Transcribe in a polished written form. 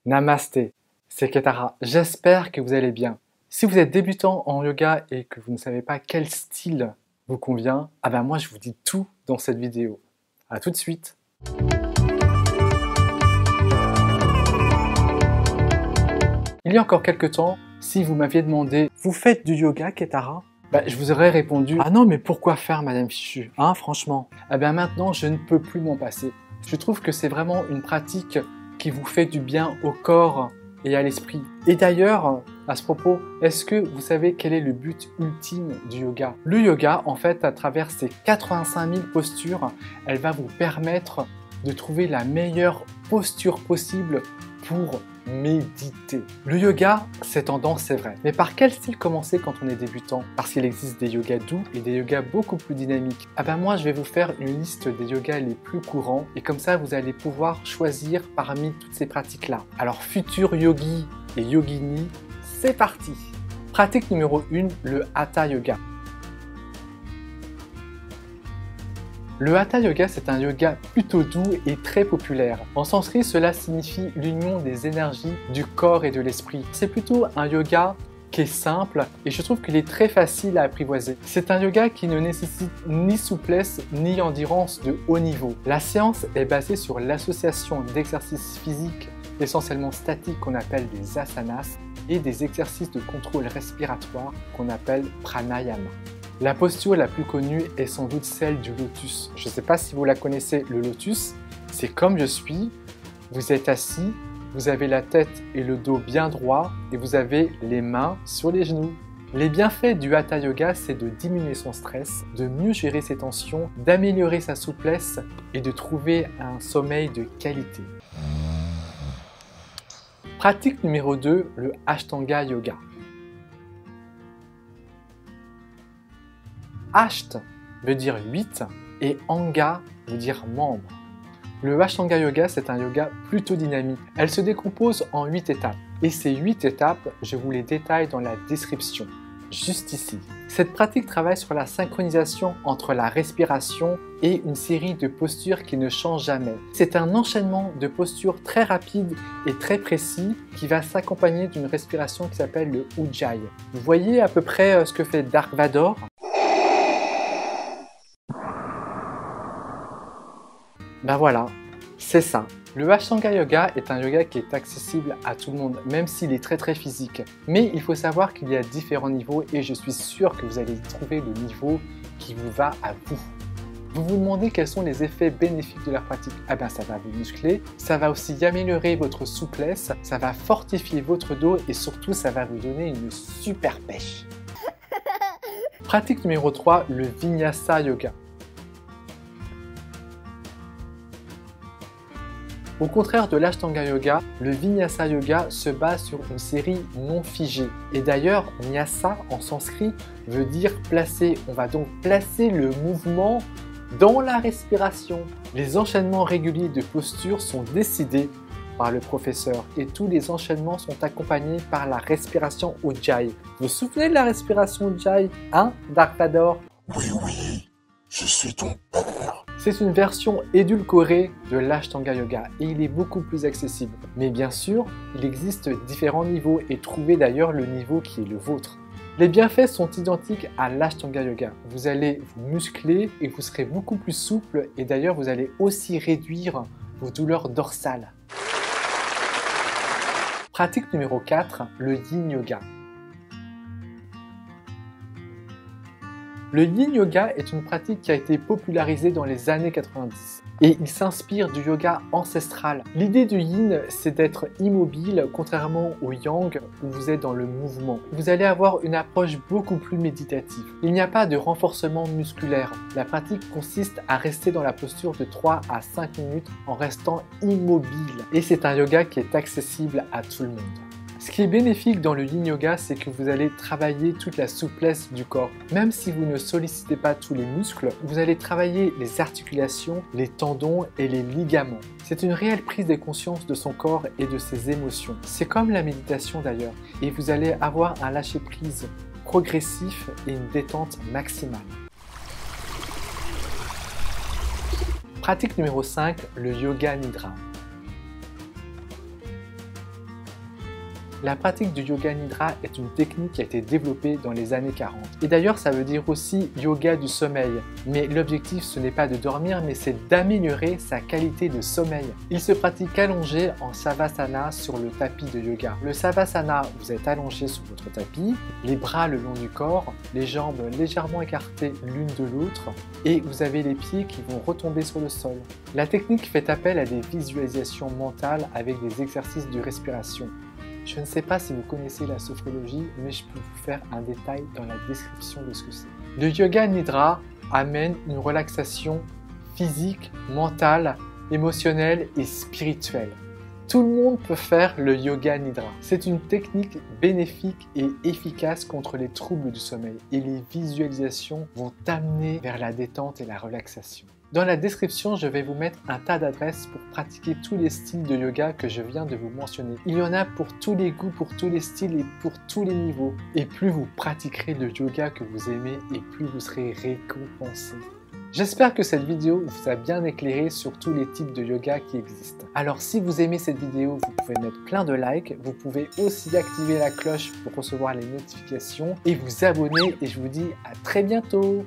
Namasté, c'est Ketara. J'espère que vous allez bien. Si vous êtes débutant en yoga et que vous ne savez pas quel style vous convient, moi je vous dis tout dans cette vidéo. À tout de suite. Il y a encore quelques temps, si vous m'aviez demandé « Vous faites du yoga, Ketara ?» je vous aurais répondu « Ah non, mais pourquoi faire, Madame Fichu, hein, franchement ?» Maintenant, je ne peux plus m'en passer. Je trouve que c'est vraiment une pratique qui vous fait du bien au corps et à l'esprit. Et d'ailleurs, à ce propos, est-ce que vous savez quel est le but ultime du yoga? Le yoga, en fait, à travers ses 85 000 postures, elle va vous permettre de trouver la meilleure posture possible pour méditer. Le yoga, c'est tendance, c'est vrai. Mais par quel style commencer quand on est débutant? Parce qu'il existe des yogas doux et des yogas beaucoup plus dynamiques. Moi, je vais vous faire une liste des yogas les plus courants et comme ça, vous allez pouvoir choisir parmi toutes ces pratiques-là. Alors, futur yogi et yogini, c'est parti! Pratique numéro 1, le Hatha Yoga. Le Hatha Yoga, c'est un yoga plutôt doux et très populaire. En sanskrit, cela signifie l'union des énergies du corps et de l'esprit. C'est plutôt un yoga qui est simple et je trouve qu'il est très facile à apprivoiser. C'est un yoga qui ne nécessite ni souplesse ni endurance de haut niveau. La séance est basée sur l'association d'exercices physiques essentiellement statiques qu'on appelle des asanas et des exercices de contrôle respiratoire qu'on appelle pranayama. La posture la plus connue est sans doute celle du lotus. Je ne sais pas si vous la connaissez, le lotus, c'est comme je suis, vous êtes assis, vous avez la tête et le dos bien droit et vous avez les mains sur les genoux. Les bienfaits du Hatha Yoga, c'est de diminuer son stress, de mieux gérer ses tensions, d'améliorer sa souplesse et de trouver un sommeil de qualité. Pratique numéro 2, le Ashtanga Yoga. Asht veut dire 8 et Anga veut dire membre. Le Ashtanga Yoga, c'est un yoga plutôt dynamique. Elle se décompose en 8 étapes. Et ces 8 étapes, je vous les détaille dans la description, juste ici. Cette pratique travaille sur la synchronisation entre la respiration et une série de postures qui ne changent jamais. C'est un enchaînement de postures très rapide et très précis qui va s'accompagner d'une respiration qui s'appelle le Ujjayi. Vous voyez à peu près ce que fait Dark Vador? Voilà, c'est ça. Le Ashtanga Yoga est un yoga qui est accessible à tout le monde, même s'il est très physique. Mais il faut savoir qu'il y a différents niveaux et je suis sûr que vous allez trouver le niveau qui vous va à vous. Vous vous demandez quels sont les effets bénéfiques de la pratique? Ça va vous muscler, ça va aussi améliorer votre souplesse, ça va fortifier votre dos et surtout ça va vous donner une super pêche. Pratique numéro 3, le Vinyasa Yoga. Au contraire de l'Ashtanga Yoga, le Vinyasa Yoga se base sur une série non figée. Et d'ailleurs, Nyasa en sanskrit veut dire placer. On va donc placer le mouvement dans la respiration. Les enchaînements réguliers de postures sont décidés par le professeur et tous les enchaînements sont accompagnés par la respiration Ujjayi. Vous vous souvenez de la respiration Ujjayi, hein, Dark Vador? Oui, je suis ton père. C'est une version édulcorée de l'Ashtanga Yoga et il est beaucoup plus accessible. Mais bien sûr, il existe différents niveaux et trouvez d'ailleurs le niveau qui est le vôtre. Les bienfaits sont identiques à l'Ashtanga Yoga. Vous allez vous muscler et vous serez beaucoup plus souple et d'ailleurs vous allez aussi réduire vos douleurs dorsales. Pratique numéro 4, le Yin Yoga. Le Yin Yoga est une pratique qui a été popularisée dans les années 90 et il s'inspire du yoga ancestral. L'idée du Yin, c'est d'être immobile, contrairement au Yang où vous êtes dans le mouvement. Vous allez avoir une approche beaucoup plus méditative. Il n'y a pas de renforcement musculaire. La pratique consiste à rester dans la posture de 3 à 5 minutes en restant immobile. Et c'est un yoga qui est accessible à tout le monde. Ce qui est bénéfique dans le Yin Yoga, c'est que vous allez travailler toute la souplesse du corps. Même si vous ne sollicitez pas tous les muscles, vous allez travailler les articulations, les tendons et les ligaments. C'est une réelle prise de conscience de son corps et de ses émotions. C'est comme la méditation d'ailleurs, et vous allez avoir un lâcher-prise progressif et une détente maximale. Pratique numéro 5, le Yoga Nidra. La pratique du yoga nidra est une technique qui a été développée dans les années 40. Et d'ailleurs, ça veut dire aussi yoga du sommeil. Mais l'objectif, ce n'est pas de dormir, mais c'est d'améliorer sa qualité de sommeil. Il se pratique allongé en savasana sur le tapis de yoga. Le savasana, vous êtes allongé sur votre tapis, les bras le long du corps, les jambes légèrement écartées l'une de l'autre, et vous avez les pieds qui vont retomber sur le sol. La technique fait appel à des visualisations mentales avec des exercices de respiration. Je ne sais pas si vous connaissez la sophrologie, mais je peux vous faire un détail dans la description de ce que c'est. Le yoga nidra amène une relaxation physique, mentale, émotionnelle et spirituelle. Tout le monde peut faire le yoga nidra. C'est une technique bénéfique et efficace contre les troubles du sommeil et les visualisations vont t'amener vers la détente et la relaxation. Dans la description, je vais vous mettre un tas d'adresses pour pratiquer tous les styles de yoga que je viens de vous mentionner. Il y en a pour tous les goûts, pour tous les styles et pour tous les niveaux. Et plus vous pratiquerez le yoga que vous aimez et plus vous serez récompensé. J'espère que cette vidéo vous a bien éclairé sur tous les types de yoga qui existent. Alors si vous aimez cette vidéo, vous pouvez mettre plein de likes, vous pouvez aussi activer la cloche pour recevoir les notifications et vous abonner et je vous dis à très bientôt.